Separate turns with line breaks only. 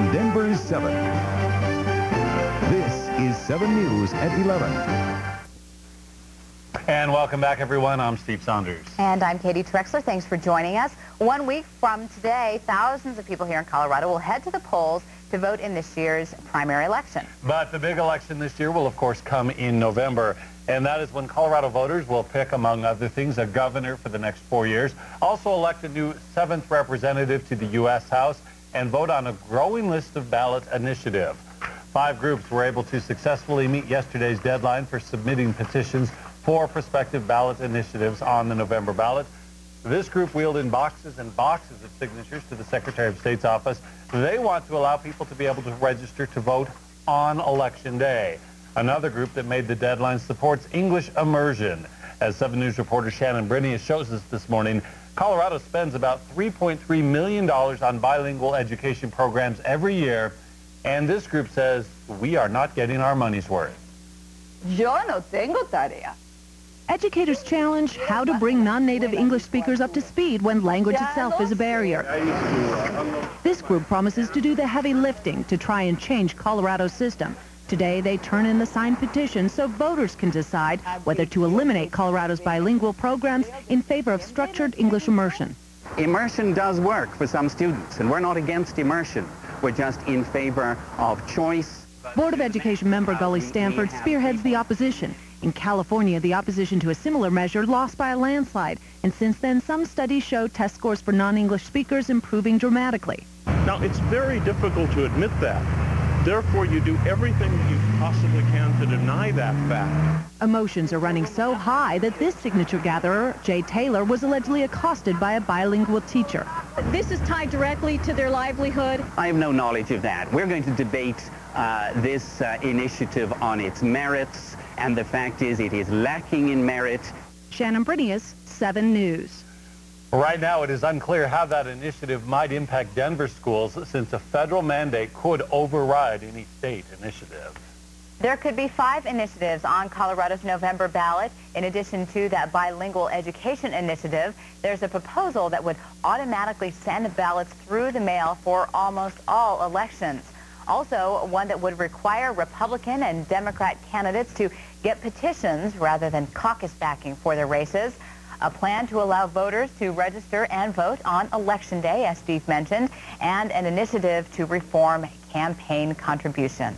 on Denver's 7. This is 7 News at 11.
And welcome back, everyone. I'm Steve Saunders.
And I'm Katie Trexler. Thanks for joining us. 1 week from today, thousands of people here in Colorado will head to the polls to vote in this year's primary election.
But the big election this year will, of course, come in November. And that is when Colorado voters will pick, among other things, a governor for the next 4 years, also elect a new 7th representative to the U.S. House, and vote on a growing list of ballot initiatives. 5 groups were able to successfully meet yesterday's deadline for submitting petitions for prospective ballot initiatives on the November ballot. This group wheeled in boxes and boxes of signatures to the Secretary of State's office. They want to allow people to be able to register to vote on Election Day. Another group that made the deadline supports English immersion. As 7 News reporter Shannon Brinius shows us this morning, Colorado spends about $3.3 million on bilingual education programs every year, and this group says we are not getting our money's worth.
Yo no tengo tarea.
Educators challenge how to bring non-native English speakers up to speed when language itself is a barrier. This group promises to do the heavy lifting to try and change Colorado's system. Today, they turn in the signed petition so voters can decide whether to eliminate Colorado's bilingual programs in favor of structured English immersion.
Immersion does work for some students, and we're not against immersion. We're just in favor of choice.
Board of Education member Gully Stanford spearheads the opposition. In California, the opposition to a similar measure lost by a landslide, and since then, some studies show test scores for non-English speakers improving dramatically.
Now, it's very difficult to admit that. Therefore, you do everything you possibly can to deny that fact.
Emotions are running so high that this signature gatherer, Jay Taylor, was allegedly accosted by a bilingual teacher.
This is tied directly to their livelihood.
I have no knowledge of that. We're going to debate this initiative on its merits, and the fact is it is lacking in merit.
Shannon Brinius, 7 News.
Right now, it is unclear how that initiative might impact Denver schools, since a federal mandate could override any state initiative.
There could be 5 initiatives on Colorado's November ballot. In addition to that bilingual education initiative, there's a proposal that would automatically send ballots through the mail for almost all elections. Also, one that would require Republican and Democrat candidates to get petitions rather than caucus backing for their races. A plan to allow voters to register and vote on Election Day, as Steve mentioned, and an initiative to reform campaign contributions.